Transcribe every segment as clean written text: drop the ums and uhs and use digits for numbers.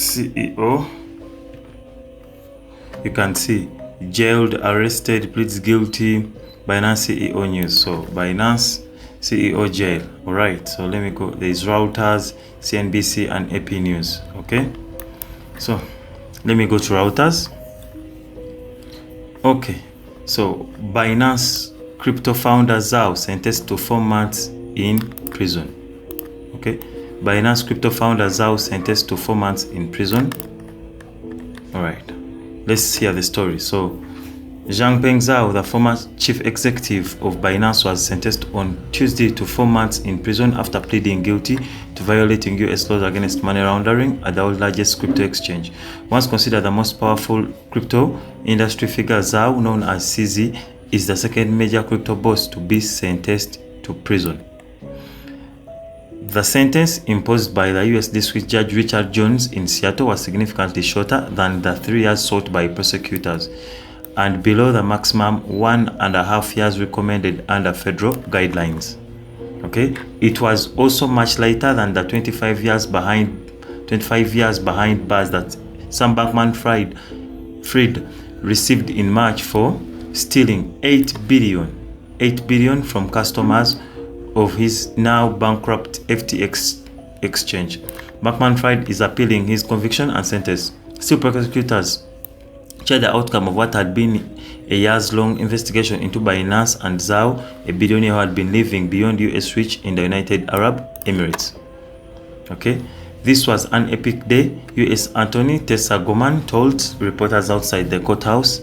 CEO. You can see jailed, arrested, pleads guilty. Binance CEO news. So Binance CEO jail. All right. So let me go. There is Reuters, CNBC, and AP News. Okay. So let me go to Reuters. Okay. So Binance crypto founder Zhao sentenced to 4 months in prison. Okay. Binance crypto founder Zhao sentenced to 4 months in prison. All right. Let's hear the story. So Zhao, the former chief executive of Binance, was sentenced on Tuesday to 4 months in prison after pleading guilty to violating US laws against money laundering at the world's largest crypto exchange. Once considered the most powerful crypto industry figure, Zhao, known as CZ, is the second major crypto boss to be sentenced to prison. The sentence imposed by the U.S. District Judge Richard Jones in Seattle was significantly shorter than the 3 years sought by prosecutors, and below the maximum 1.5 years recommended under federal guidelines. Okay, it was also much lighter than the 25 years behind bars that Sam Bankman-Fried received in March for stealing $8 billion from customers of his now bankrupt FTX exchange. Bankman-Fried is appealing his conviction and sentence. Still, prosecutors shared the outcome of what had been a years-long investigation into Binance and Zhao, a billionaire who had been living beyond US reach in the United Arab Emirates. Okay, this was an epic day, US Attorney Tessa Gorman told reporters outside the courthouse.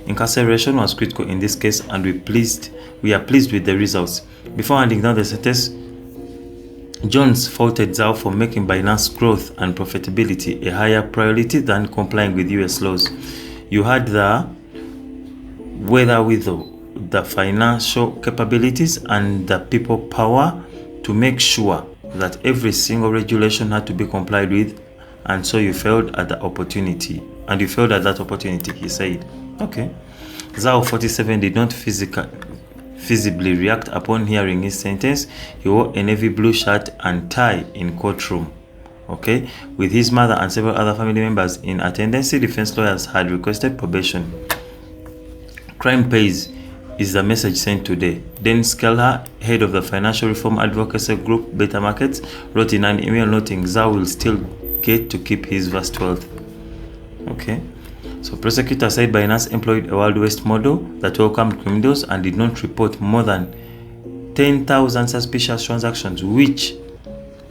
Incarceration was critical in this case, and we are pleased with the results. Before handing down the sentence, Jones faulted Zhao for making Binance growth and profitability a higher priority than complying with US laws. You had the wherewithal, the financial capabilities, and the people power to make sure that every single regulation had to be complied with, and so you failed at the opportunity. And you failed at that opportunity, he said. Okay. Zhao, 47, did not visibly react upon hearing his sentence. He wore a navy blue shirt and tie in courtroom. Okay, with his mother and several other family members in attendance. Defense lawyers had requested probation. Crime pays is the message sent today. Dan Skelher, head of the financial reform advocacy group Better Markets, wrote in an email noting Zhao will still get to keep his vast wealth. Okay. So prosecutors said Binance employed a Wild West model that welcomed criminals and did not report more than 10,000 suspicious transactions,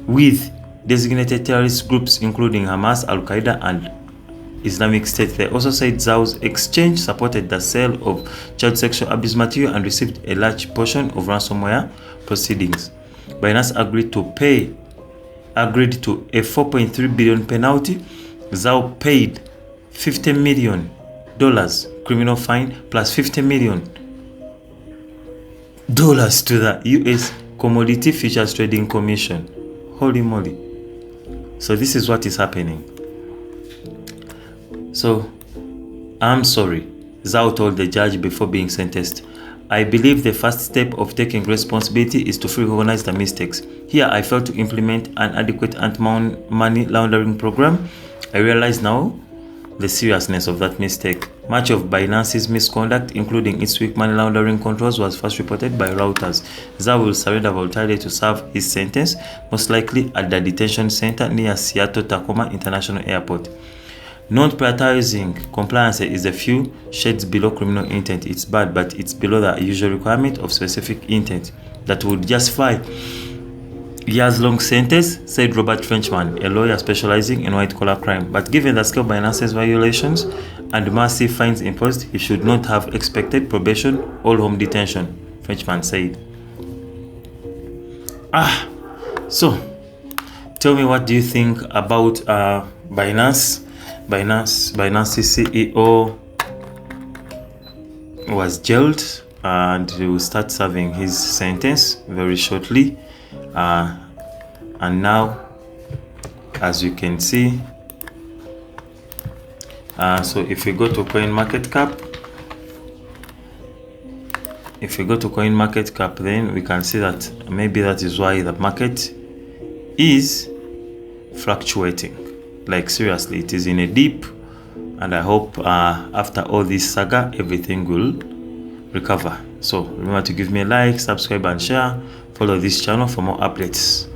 with designated terrorist groups including Hamas, Al-Qaeda, and Islamic State. They also said Zhao's exchange supported the sale of child sexual abuse material and received a large portion of ransomware proceedings. Binance agreed to a $4.3 billion penalty. Zhao paid $50 million criminal fine plus $50 million to the US Commodity Futures Trading Commission. Holy moly. So this is what is happening. So, I'm sorry, Zhao told the judge before being sentenced. I believe the first step of taking responsibility is to fully recognize the mistakes. Here, I failed to implement an adequate anti-money laundering program. I realize now the seriousness of that mistake. Much of Binance's misconduct, including its weak money laundering controls, was first reported by Reuters. Zhao will surrender voluntarily to serve his sentence, most likely at the detention center near Seattle-Tacoma International Airport. Not prioritizing compliance is a few shades below criminal intent. It's bad, but it's below the usual requirement of specific intent that would justify years-long sentence, said Robert Frenchman, a lawyer specializing in white-collar crime. But given the scale of Binance's violations and massive fines imposed, he should not have expected probation or home detention, Frenchman said. So, tell me, what do you think about Binance? Binance's CEO was jailed and he will start serving his sentence very shortly. And now, as you can see, so if we go to CoinMarketCap, then we can see that maybe that is why the market is fluctuating. Like seriously, it is in a deep, and I hope after all this saga, everything will recover. So remember to give me a like, subscribe and share. Follow this channel for more updates.